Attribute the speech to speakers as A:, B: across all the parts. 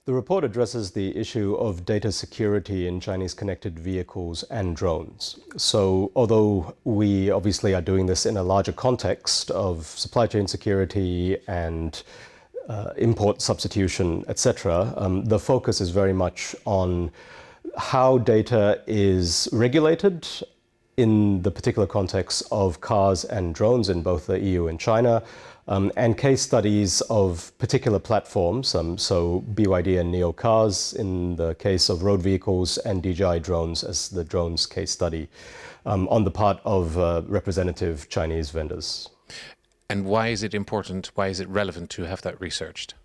A: The report addresses the issue of data security in Chinese connected vehicles and drones. So although we obviously are doing this in a larger context of supply chain security and import substitution, etc., the focus is very much on how data is regulated in the particular context of cars and drones in both the EU and China, and case studies of particular platforms, so BYD and NIO cars in the case of road vehicles and DJI drones as the drones case study on the part of representative Chinese vendors.
B: And why is it important, why is it relevant to have that researched?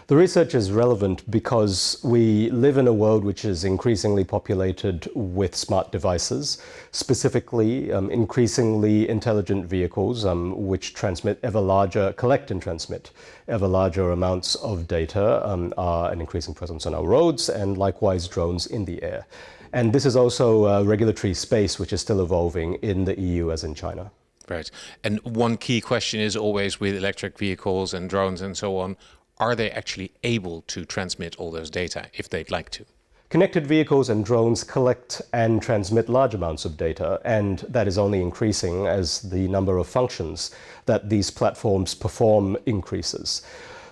A: The research is relevant because we live in a world which is increasingly populated with smart devices, specifically increasingly intelligent vehicles which transmit collect and transmit ever larger amounts of data, are an increasing presence on our roads, and likewise drones in the air. And this is also a regulatory space which is still evolving in the EU as in China.
B: Right. And one key question is always with electric vehicles and drones and so on, are they actually able to transmit all those data if they'd like to?
A: Connected vehicles and drones collect and transmit large amounts of data, and that is only increasing as the number of functions that these platforms perform increases.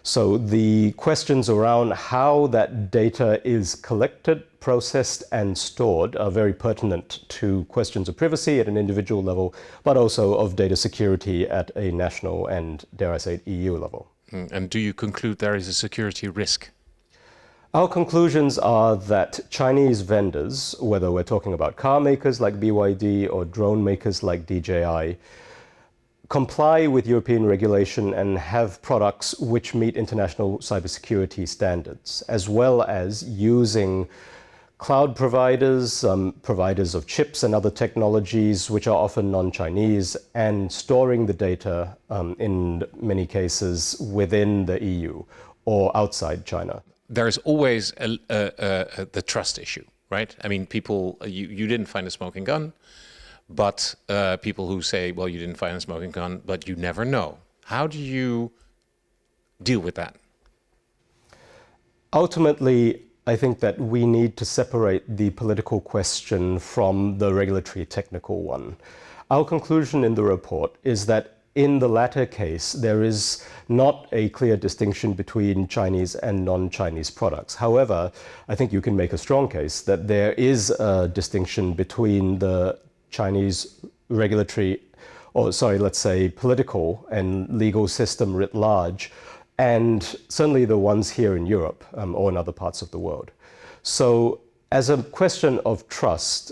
A: So the questions around how that data is collected, processed, and stored are very pertinent to questions of privacy at an individual level, but also of data security at a national and, dare I say, EU level.
B: And do you conclude there is a security risk?
A: Our conclusions are that Chinese vendors, whether we're talking about car makers like BYD or drone makers like DJI, comply with European regulation and have products which meet international cybersecurity standards, as well as using cloud providers, providers of chips and other technologies which are often non-Chinese, and storing the data in many cases within the EU or outside China.
B: There's always the trust issue, right? I mean, people, you didn't find a smoking gun, but people who say, well, you didn't find a smoking gun, but you never know. How do you deal with that?
A: Ultimately, I think that we need to separate the political question from the regulatory technical one. Our conclusion in the report is that in the latter case, there is not a clear distinction between Chinese and non-Chinese products. However, I think you can make a strong case that there is a distinction between the Chinese regulatory, or sorry, let's say political and legal system writ large, and certainly the ones here in Europe or in other parts of the world. So as a question of trust,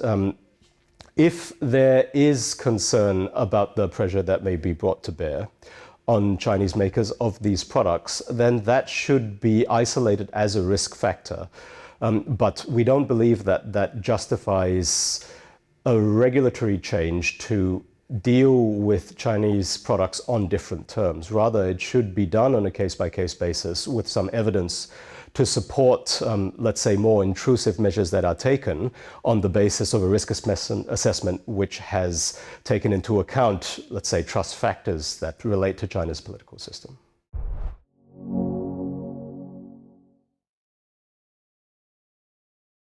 A: if there is concern about the pressure that may be brought to bear on Chinese makers of these products, then that should be isolated as a risk factor. But we don't believe that that justifies a regulatory change to deal with Chinese products on different terms. Rather, it should be done on a case-by-case basis with some evidence to support, let's say, more intrusive measures that are taken on the basis of a risk assessment which has taken into account, let's say, trust factors that relate to China's political system.